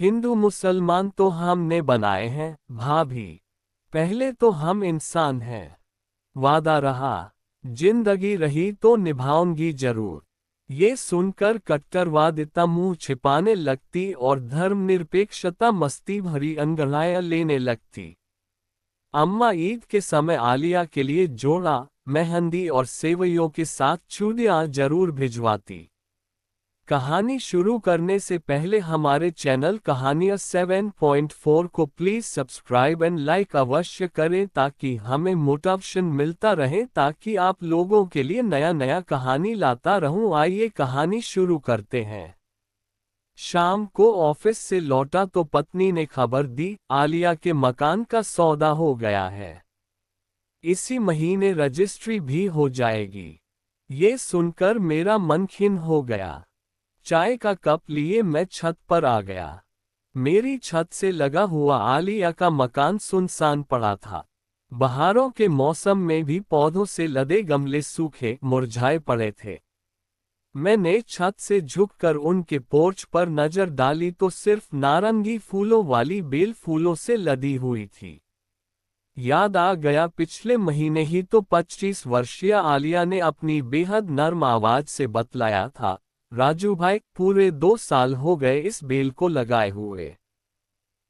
हिंदू मुसलमान तो हमने बनाए हैं भाभी, पहले तो हम इंसान हैं। वादा रहा, जिंदगी रही तो निभाऊंगी जरूर। ये सुनकर कट्टरवादिता मुंह छिपाने लगती और धर्मनिरपेक्षता मस्ती भरी अंगड़ाइयां लेने लगती। अम्मा ईद के समय आलिया के लिए जोड़ा, मेहंदी और सेवइयों के साथ चूड़ियां जरूर भिजवाती। कहानी शुरू करने से पहले हमारे चैनल कहानियां 7.4 को प्लीज सब्सक्राइब एंड लाइक अवश्य करें ताकि हमें मोटिवेशन मिलता रहे, ताकि आप लोगों के लिए नया नया कहानी लाता रहूं। आइए कहानी शुरू करते हैं। शाम को ऑफिस से लौटा तो पत्नी ने खबर दी, आलिया के मकान का सौदा हो गया है। इसी महीने रजिस्ट्री भी हो जाएगी। ये सुनकर मेरा मन खिन्न हो गया। चाय का कप लिए मैं छत पर आ गया। मेरी छत से लगा हुआ आलिया का मकान सुनसान पड़ा था। बहारों के मौसम में भी पौधों से लदे गमले सूखे मुरझाए पड़े थे। मैंने छत से झुककर उनके पोर्च पर नजर डाली तो सिर्फ नारंगी फूलों वाली बेल फूलों से लदी हुई थी। याद आ गया, पिछले महीने ही तो 25 वर्षीय आलिया ने अपनी बेहद नर्म आवाज से बतलाया था, राजू भाई पूरे 2 साल हो गए इस बेल को लगाए हुए,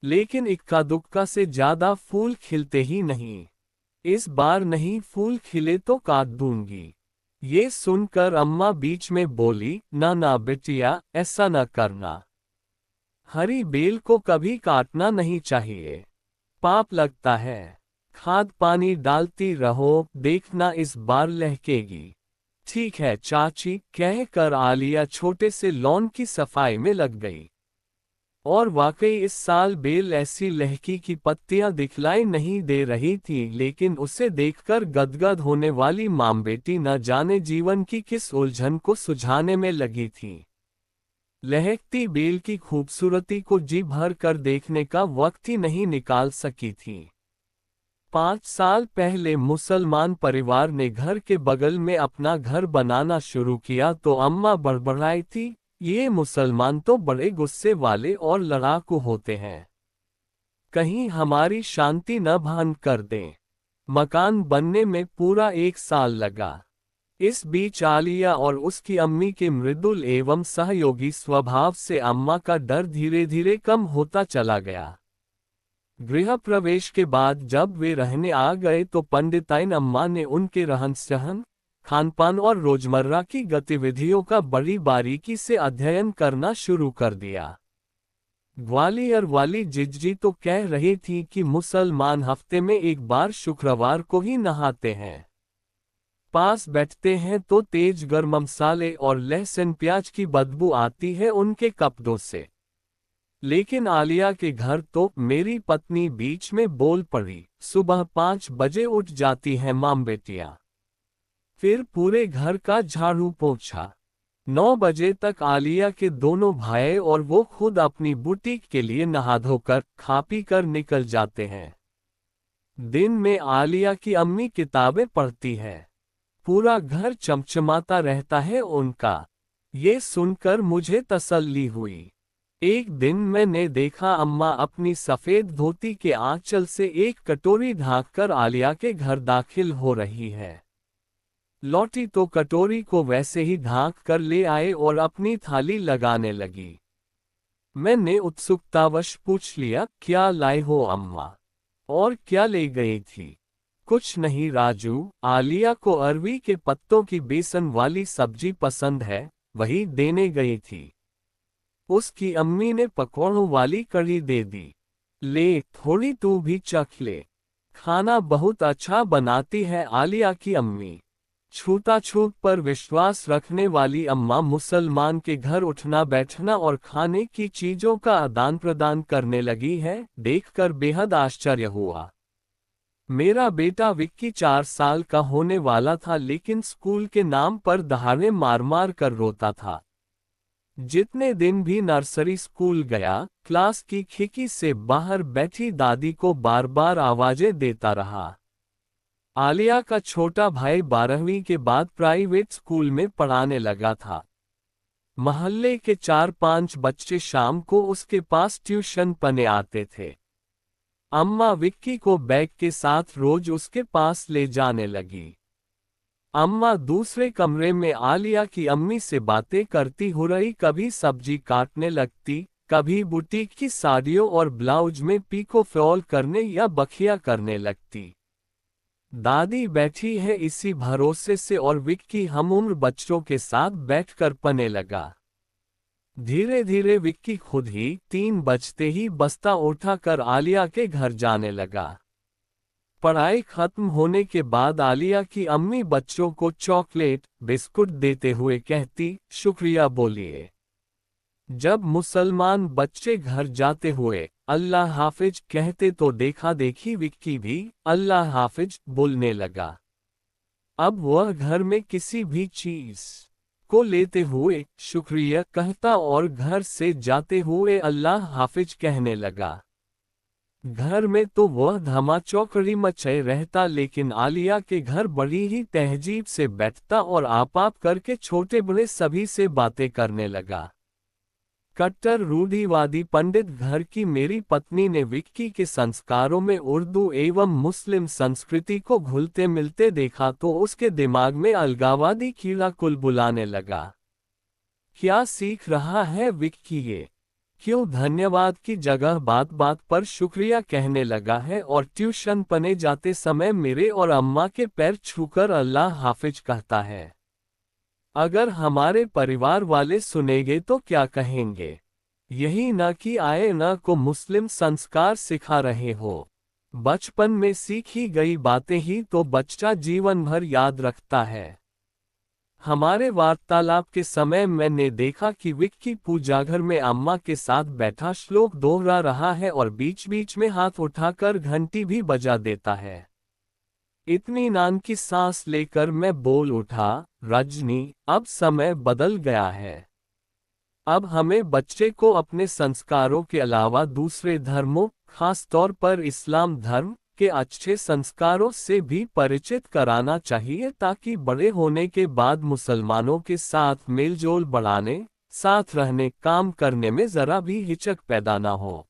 लेकिन इक्का दुक्का से ज्यादा फूल खिलते ही नहीं। इस बार नहीं फूल खिले तो काट दूंगी। ये सुनकर अम्मा बीच में बोली, ना ना बिटिया, ऐसा न करना। हरी बेल को कभी काटना नहीं चाहिए, पाप लगता है। खाद पानी डालती रहो, देखना इस बार लहकेगी। ठीक है चाची, कहकर आलिया छोटे से लॉन की सफाई में लग गई। और वाकई इस साल बेल ऐसी लहकी की पत्तियां दिखलाई नहीं दे रही थी, लेकिन उसे देखकर गदगद होने वाली मां बेटी न जाने जीवन की किस उलझन को सुलझाने में लगी थी। लहकती बेल की खूबसूरती को जी भर कर देखने का वक्त ही नहीं निकाल सकी थी। 5 साल पहले मुसलमान परिवार ने घर के बगल में अपना घर बनाना शुरू किया तो अम्मा बड़बड़ाई थी, ये मुसलमान तो बड़े गुस्से वाले और लड़ाकू होते हैं, कहीं हमारी शांति न भंग कर दें। मकान बनने में पूरा 1 साल लगा। इस बीच आलिया और उसकी अम्मी के मृदुल एवं सहयोगी स्वभाव से अम्मा का डर धीरे धीरे कम होता चला गया। गृह प्रवेश के बाद जब वे रहने आ गए तो पंडिताइन अम्मा ने उनके रहन सहन, खानपान और रोजमर्रा की गतिविधियों का बड़ी बारीकी से अध्ययन करना शुरू कर दिया। ग्वालियर वाली जिज्जी तो कह रही थी कि मुसलमान हफ्ते में 1 बार शुक्रवार को ही नहाते हैं। पास बैठते हैं तो तेज गर्म मसाले और लहसुन प्याज की बदबू आती है उनके कपड़ों से। लेकिन आलिया के घर तो, मेरी पत्नी बीच में बोल पड़ी, सुबह 5 बजे उठ जाती हैं मां बेटियां। फिर पूरे घर का झाड़ू पोंछा। 9 बजे तक आलिया के दोनों भाई और वो खुद अपनी बुटीक के लिए नहा धोकर खा पी कर निकल जाते हैं। दिन में आलिया की अम्मी किताबें पढ़ती है। पूरा घर चमचमाता रहता है उनका। ये सुनकर मुझे तसल्ली हुई। एक दिन मैंने देखा अम्मा अपनी सफेद धोती के आंचल से एक कटोरी ढांककर आलिया के घर दाखिल हो रही है। लौटी तो कटोरी को वैसे ही ढांक कर ले आए और अपनी थाली लगाने लगी। मैंने उत्सुकतावश पूछ लिया, क्या लाए हो अम्मा, और क्या ले गई थी? कुछ नहीं राजू, आलिया को अरवी के पत्तों की बेसन वाली सब्जी पसंद है, वही देने गई थी। उसकी अम्मी ने पकौड़ों वाली कढ़ी दे दी। ले थोड़ी तू भी चख ले, खाना बहुत अच्छा बनाती है आलिया की अम्मी। छूताछूत पर विश्वास रखने वाली अम्मा मुसलमान के घर उठना बैठना और खाने की चीजों का आदान प्रदान करने लगी है, देखकर बेहद आश्चर्य हुआ। मेरा बेटा विक्की 4 साल का होने वाला था, लेकिन स्कूल के नाम पर दहाड़े मार मार कर रोता था। जितने दिन भी नर्सरी स्कूल गया, क्लास की खिड़की से बाहर बैठी दादी को बार बार आवाजें देता रहा। आलिया का छोटा भाई 12वीं के बाद प्राइवेट स्कूल में पढ़ाने लगा था। मोहल्ले के 4-5 बच्चे शाम को उसके पास ट्यूशन पढ़ने आते थे। अम्मा विक्की को बैग के साथ रोज उसके पास ले जाने लगी। अम्मा दूसरे कमरे में आलिया की अम्मी से बातें करती हो रही, कभी सब्जी काटने लगती, कभी बुटीक की साड़ियों और ब्लाउज में पीको फॉल करने या बखिया करने लगती। दादी बैठी है इसी भरोसे से और विक्की हमउम्र बच्चों के साथ बैठकर पढ़ने लगा। धीरे धीरे विक्की खुद ही 3 बजते ही बस्ता उठाकर आलिया के घर जाने लगा। पढ़ाई खत्म होने के बाद आलिया की अम्मी बच्चों को चॉकलेट बिस्कुट देते हुए कहती, शुक्रिया बोलिए। जब मुसलमान बच्चे घर जाते हुए अल्लाह हाफिज कहते तो देखा देखी विक्की भी अल्लाह हाफिज बोलने लगा। अब वह घर में किसी भी चीज को लेते हुए शुक्रिया कहता और घर से जाते हुए अल्लाह हाफिज कहने लगा। घर में तो वह धमाचौकड़ी मचे रहता, लेकिन आलिया के घर बड़ी ही तहजीब से बैठता और आप करके छोटे बड़े सभी से बातें करने लगा। कट्टर रूढ़िवादी पंडित घर की मेरी पत्नी ने विक्की के संस्कारों में उर्दू एवं मुस्लिम संस्कृति को घुलते मिलते देखा तो उसके दिमाग में अलगावादी कीड़ा कुलबुलाने लगा। क्या सीख रहा है विक्की ये? क्यों धन्यवाद की जगह बात बात पर शुक्रिया कहने लगा है और ट्यूशन पढ़ने जाते समय मेरे और अम्मा के पैर छूकर अल्लाह हाफिज कहता है। अगर हमारे परिवार वाले सुनेंगे तो क्या कहेंगे? यही न कि आए न को मुस्लिम संस्कार सिखा रहे हो। बचपन में सीखी गई बातें ही तो बच्चा जीवन भर याद रखता है। हमारे वार्तालाप के समय मैंने देखा कि विक्की पूजाघर में अम्मा के साथ बैठा श्लोक दोहरा रहा है और बीच बीच में हाथ उठाकर घंटी भी बजा देता है। इत्मीनान की सांस लेकर मैं बोल उठा, रजनी, अब समय बदल गया है। अब हमें बच्चे को अपने संस्कारों के अलावा दूसरे धर्मों, खासतौर पर इस्लाम धर्म के अच्छे संस्कारों से भी परिचित कराना चाहिए ताकि बड़े होने के बाद मुसलमानों के साथ मेलजोल बढ़ाने, साथ रहने, काम करने में जरा भी हिचक पैदा ना हो।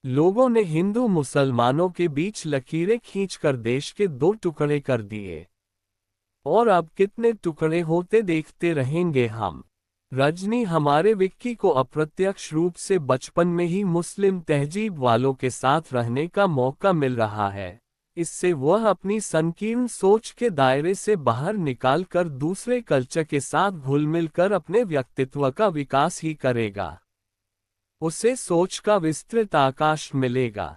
लोगों ने हिंदू मुसलमानों के बीच लकीरें खींचकर देश के 2 टुकड़े कर दिए। और अब कितने टुकड़े होते देखते रहेंगे हम। रजनी, हमारे विक्की को अप्रत्यक्ष रूप से बचपन में ही मुस्लिम तहजीब वालों के साथ रहने का मौका मिल रहा है। इससे वह अपनी संकीर्ण सोच के दायरे से बाहर निकालकर दूसरे कल्चर के साथ घुल मिल कर अपने व्यक्तित्व का विकास ही करेगा। उसे सोच का विस्तृत आकाश मिलेगा।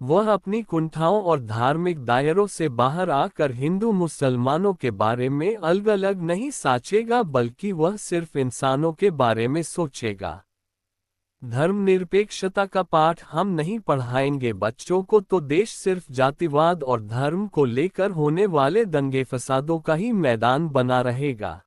वह अपनी कुंठाओं और धार्मिक दायरों से बाहर आकर हिंदू मुसलमानों के बारे में अलग अलग नहीं सोचेगा, बल्कि वह सिर्फ इंसानों के बारे में सोचेगा। धर्मनिरपेक्षता का पाठ हम नहीं पढ़ाएंगे बच्चों को तो देश सिर्फ जातिवाद और धर्म को लेकर होने वाले दंगे फसादों का ही मैदान बना रहेगा।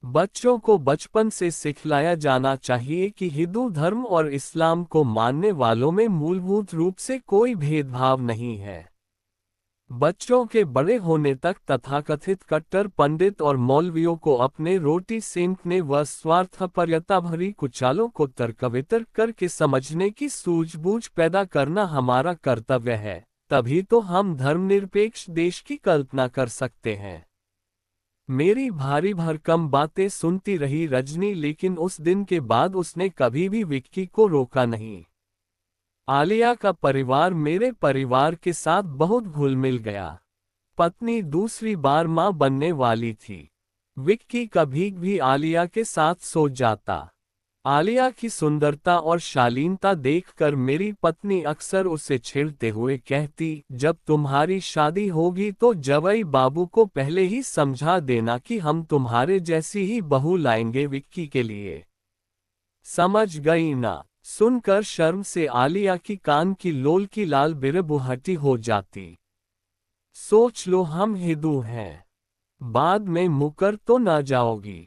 बच्चों को बचपन से सिखलाया जाना चाहिए कि हिंदू धर्म और इस्लाम को मानने वालों में मूलभूत रूप से कोई भेदभाव नहीं है। बच्चों के बड़े होने तक तथाकथित कट्टर पंडित और मौलवियों को अपने रोटी सेंकने व स्वार्थपरता भरी कुचालों को तर्कवितर्क करके समझने की सूझबूझ पैदा करना हमारा कर्तव्य है। तभी तो हम धर्मनिरपेक्ष देश की कल्पना कर सकते हैं। मेरी भारी भरकम बातें सुनती रही रजनी, लेकिन उस दिन के बाद उसने कभी भी विक्की को रोका नहीं। आलिया का परिवार मेरे परिवार के साथ बहुत घुल मिल गया। पत्नी दूसरी बार मां बनने वाली थी। विक्की कभी भी आलिया के साथ सो जाता। आलिया की सुंदरता और शालीनता देखकर मेरी पत्नी अक्सर उसे छेड़ते हुए कहती, जब तुम्हारी शादी होगी तो जवई बाबू को पहले ही समझा देना कि हम तुम्हारे जैसी ही बहू लाएंगे विक्की के लिए। समझ गई ना? सुनकर शर्म से आलिया की कान की लोल की लाल बिरबुहटी हो जाती। सोच लो हम हिंदू हैं, बाद में मुकर तो ना जाओगी।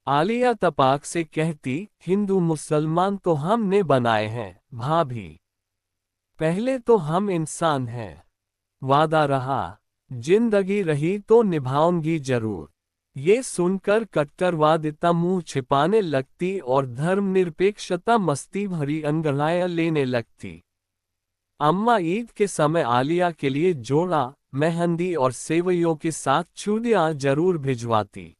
आलिया तपाक से कहती, हिंदू मुसलमान तो हमने बनाए हैं भाभी, पहले तो हम इंसान हैं। वादा रहा, जिंदगी रही तो निभाऊंगी जरूर। ये सुनकर कट्टरवादिता मुंह छिपाने लगती और धर्मनिरपेक्षता मस्ती भरी अंगड़ाइयां लेने लगती। अम्मा ईद के समय आलिया के लिए जोड़ा, मेहंदी और सेवइयों के साथ चूड़ियां जरूर भिजवाती।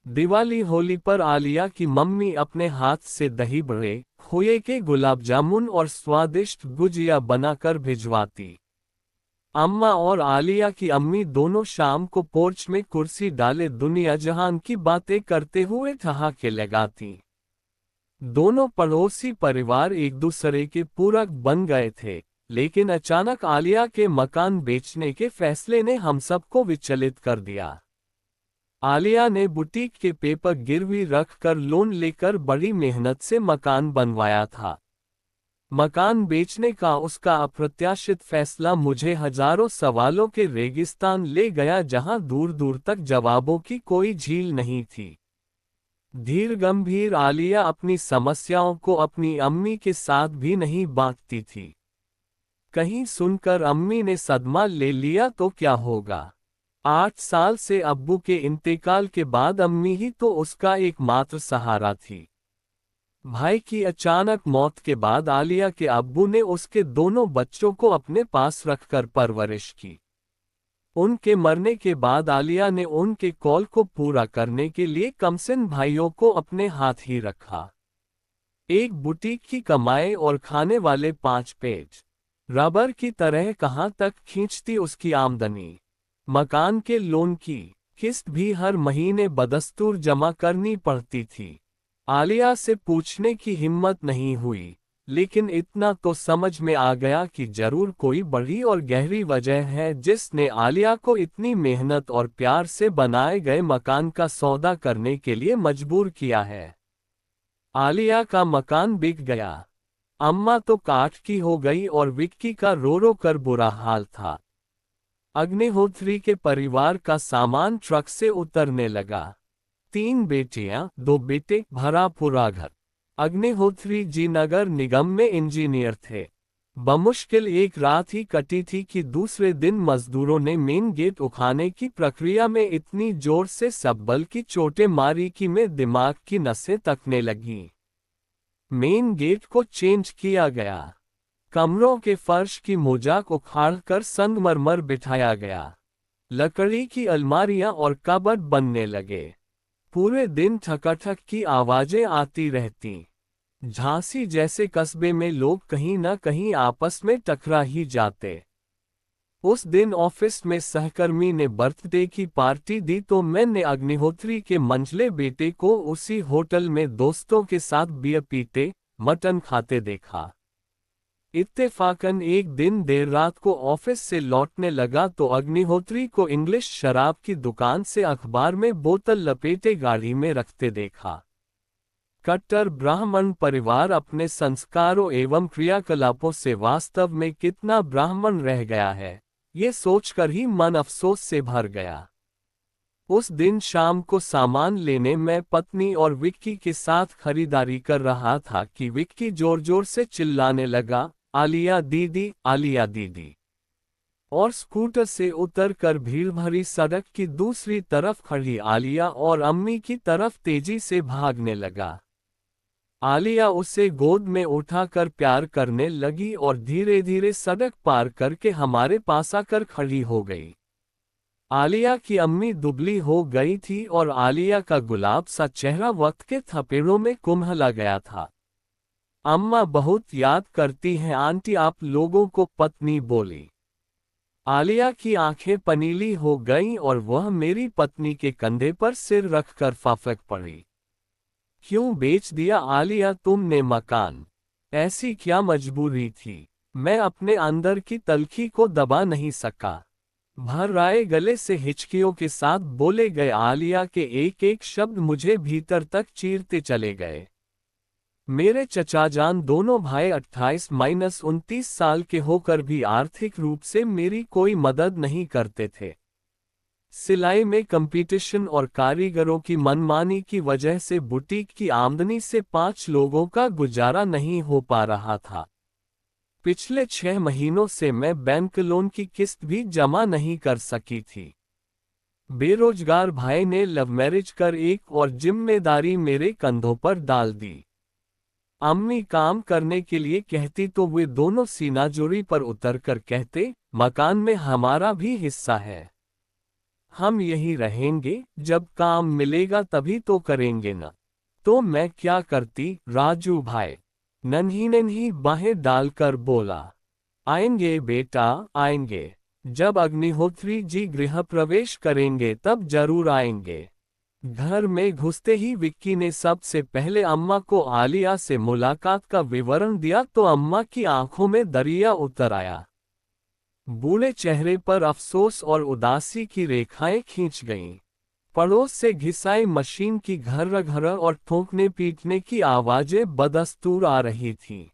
दिवाली होली पर आलिया की मम्मी अपने हाथ से दही बड़े, खोए के गुलाब जामुन और स्वादिष्ट गुजिया बनाकर भिजवाती। अम्मा और आलिया की अम्मी दोनों शाम को पोर्च में कुर्सी डाले दुनिया जहान की बातें करते हुए ठहाके लगाती। दोनों पड़ोसी परिवार एक दूसरे के पूरक बन गए थे, लेकिन अचानक आलिया के मकान बेचने के फैसले ने हम सबको विचलित कर दिया। आलिया ने बुटीक के पेपर गिरवी रखकर लोन लेकर बड़ी मेहनत से मकान बनवाया था। मकान बेचने का उसका अप्रत्याशित फैसला मुझे हजारों सवालों के रेगिस्तान ले गया जहां दूर दूर तक जवाबों की कोई झील नहीं थी। धीर गंभीर आलिया अपनी समस्याओं को अपनी अम्मी के साथ भी नहीं बांटती थी। कहीं सुनकर अम्मी ने सदमा ले लिया तो क्या होगा। 8 साल से अब्बू के इंतकाल के बाद अम्मी ही तो उसका एकमात्र सहारा थी। भाई की अचानक मौत के बाद आलिया के अब्बू ने उसके दोनों बच्चों को अपने पास रखकर परवरिश की। उनके मरने के बाद आलिया ने उनके कॉल को पूरा करने के लिए कमसिन भाइयों को अपने हाथ ही रखा। एक बुटीक की कमाई और खाने वाले 5 पेज रबर की तरह कहां तक खींचती उसकी आमदनी। मकान के लोन की किस्त भी हर महीने बदस्तूर जमा करनी पड़ती थी। आलिया से पूछने की हिम्मत नहीं हुई, लेकिन इतना तो समझ में आ गया कि जरूर कोई बड़ी और गहरी वजह है जिसने आलिया को इतनी मेहनत और प्यार से बनाए गए मकान का सौदा करने के लिए मजबूर किया है। आलिया का मकान बिक गया। अम्मा तो काठ की हो गई और विक्की का रो रो कर बुरा हाल था। अग्निहोत्री के परिवार का सामान ट्रक से उतरने लगा। 3 बेटियां, 2 बेटे, भरा पूरा घर। अग्निहोत्री जी नगर निगम में इंजीनियर थे। बमुश्किल एक रात ही कटी थी कि दूसरे दिन मजदूरों ने मेन गेट उठाने की प्रक्रिया में इतनी जोर से सब्बल की चोटें मारी कि मैं दिमाग की नसें तकने लगीं। मेन गेट को चेंज किया गया। कमरों के फर्श की मोजाक उखाड़कर संगमरमर बिठाया गया। लकड़ी की अलमारियां और कबर्ड बनने लगे। पूरे दिन ठकाठक की आवाजें आती रहती। झांसी जैसे कस्बे में लोग कहीं न कहीं आपस में टकरा ही जाते। उस दिन ऑफिस में सहकर्मी ने बर्थडे की पार्टी दी तो मैंने अग्निहोत्री के मंझले बेटे को उसी होटल में दोस्तों के साथ बियर पीते, मटन खाते देखा। इत्तेफाकन एक दिन देर रात को ऑफिस से लौटने लगा तो अग्निहोत्री को इंग्लिश शराब की दुकान से अखबार में बोतल लपेटे गाड़ी में रखते देखा। कट्टर ब्राह्मण परिवार अपने संस्कारों एवं क्रियाकलापों से वास्तव में कितना ब्राह्मण रह गया है, ये सोचकर ही मन अफसोस से भर गया। उस दिन शाम को सामान लेने मैं पत्नी और विक्की के साथ खरीदारी कर रहा था कि विक्की जोर जोर से चिल्लाने लगा, आलिया दीदी, आलिया दीदी। और स्कूटर से उतरकर भीड़ भरी सड़क की दूसरी तरफ खड़ी आलिया और अम्मी की तरफ तेजी से भागने लगा। आलिया उसे गोद में उठाकर प्यार करने लगी और धीरे धीरे सड़क पार करके हमारे पास आकर खड़ी हो गई। आलिया की अम्मी दुबली हो गई थी और आलिया का गुलाब सा चेहरा वक्त के थपेड़ों में कुम्हला गया था। अम्मा बहुत याद करती हैं आंटी आप लोगों को, पत्नी बोली। आलिया की आंखें पनीली हो गईं और वह मेरी पत्नी के कंधे पर सिर रखकर फाफक पड़ी। क्यों बेच दिया आलिया तुमने मकान? ऐसी क्या मजबूरी थी? मैं अपने अंदर की तलखी को दबा नहीं सका। भर आए गले से हिचकियों के साथ बोले गए आलिया के एक एक शब्द मुझे भीतर तक चीरते चले गए। मेरे चचाजान दोनों भाई 28-29 साल के होकर भी आर्थिक रूप से मेरी कोई मदद नहीं करते थे। सिलाई में कंपटीशन और कारीगरों की मनमानी की वजह से बुटीक की आमदनी से 5 लोगों का गुजारा नहीं हो पा रहा था। पिछले 6 महीनों से मैं बैंक लोन की किस्त भी जमा नहीं कर सकी थी। बेरोजगार भाई ने लव मैरिज कर एक और जिम्मेदारी मेरे कंधों पर डाल दी। अम्मी काम करने के लिए कहती तो वे दोनों सीना जोड़ी पर उतरकर कहते, मकान में हमारा भी हिस्सा है, हम यही रहेंगे, जब काम मिलेगा तभी तो करेंगे ना। तो मैं क्या करती, राजू भाई नन्ही नन्ही बाहें डालकर बोला, आएंगे बेटा आएंगे, जब अग्निहोत्री जी गृह प्रवेश करेंगे तब जरूर आएंगे। घर में घुसते ही विक्की ने सबसे पहले अम्मा को आलिया से मुलाकात का विवरण दिया तो अम्मा की आंखों में दरिया उतर आया। बूढ़े चेहरे पर अफसोस और उदासी की रेखाएं खींच गईं। पड़ोस से घिसाई मशीन की घर घर और ठोकने पीटने की आवाजें बदस्तूर आ रही थीं।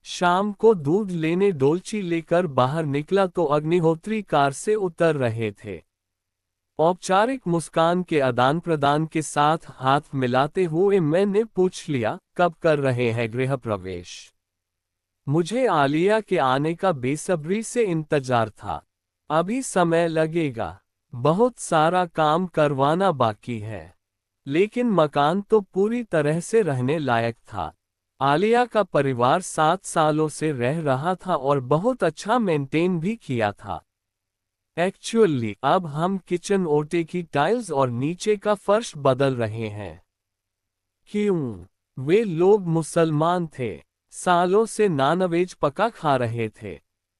शाम को दूध लेने डोलची लेकर बाहर निकला तो अग्निहोत्री कार से उतर रहे थे। औपचारिक मुस्कान के आदान प्रदान के साथ हाथ मिलाते हुए मैंने पूछ लिया, कब कर रहे हैं गृह प्रवेश? मुझे आलिया के आने का बेसब्री से इंतजार था। अभी समय लगेगा, बहुत सारा काम करवाना बाकी है, लेकिन मकान तो पूरी तरह से रहने लायक था। आलिया का परिवार 7 सालों से रह रहा था और बहुत अच्छा मेंटेन भी किया था। एक्चुअली अब हम किचन ओटे की टाइल्स और नीचे का फर्श बदल रहे हैं। क्यों? वे लोग मुसलमान थे, सालों से नॉनवेज पका खा रहे थे।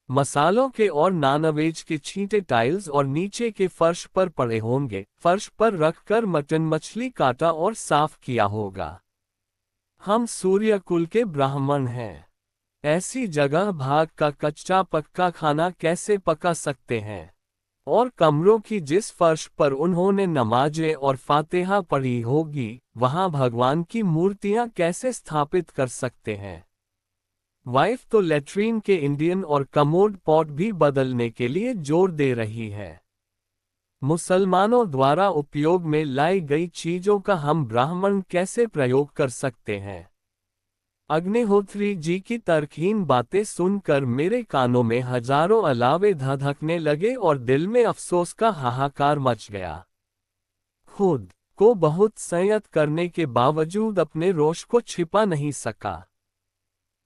मसालों के और नॉनवेज के छींटे टाइल्स और नीचे के फर्श पर पड़े होंगे। फर्श पर रखकर मटन मछली काटा और साफ किया होगा। हम सूर्य कुल के ब्राह्मण हैं, ऐसी जगह भाग का कच्चा पक्का खाना कैसे पका सकते हैं? और कमरों की जिस फर्श पर उन्होंने नमाजें और फातिहा पढ़ी होगी, वहां भगवान की मूर्तियां कैसे स्थापित कर सकते हैं? वाइफ तो लेट्रीन के इंडियन और कमोड पॉट भी बदलने के लिए जोर दे रही है। मुसलमानों द्वारा उपयोग में लाई गई चीजों का हम ब्राह्मण कैसे प्रयोग कर सकते हैं? अग्निहोत्री जी की तर्कहीन बातें सुनकर मेरे कानों में हजारों अलावे धधकने लगे और दिल में अफसोस का हाहाकार मच गया। खुद को बहुत संयत करने के बावजूद अपने रोष को छिपा नहीं सका।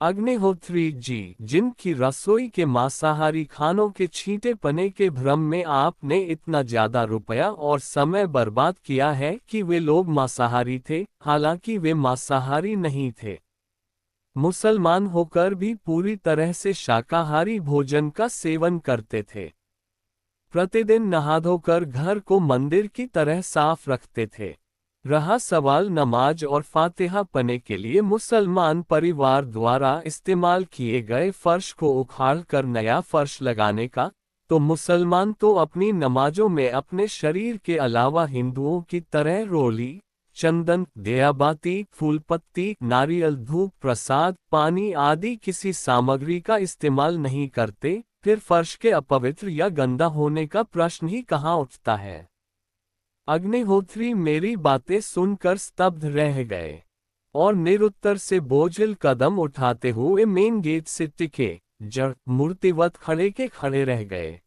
अग्निहोत्री जी, जिनकी रसोई के मांसाहारी खानों के छींटे पने के भ्रम में आपने इतना ज्यादा रुपया और समय बर्बाद किया है कि वे लोग मांसाहारी थे, हालांकि वे मांसाहारी नहीं थे। मुसलमान होकर भी पूरी तरह से शाकाहारी भोजन का सेवन करते थे। प्रतिदिन नहा धोकर घर को मंदिर की तरह साफ रखते थे। रहा सवाल नमाज और फातिहा पढ़ने के लिए मुसलमान परिवार द्वारा इस्तेमाल किए गए फर्श को उखाड़कर नया फर्श लगाने का, तो मुसलमान तो अपनी नमाजों में अपने शरीर के अलावा हिंदुओं की तरह रोली, चंदन, दियाबाती, फूलपत्ती, नारियल धूप, प्रसाद, पानी आदि किसी सामग्री का इस्तेमाल नहीं करते। फिर फर्श के अपवित्र या गंदा होने का प्रश्न ही कहाँ उठता है? अग्निहोत्री मेरी बातें सुनकर स्तब्ध रह गए और निरुत्तर से बोझिल कदम उठाते हुए मेन गेट से टिके, जड़ मूर्तिवत खड़े के खड़े रह गए।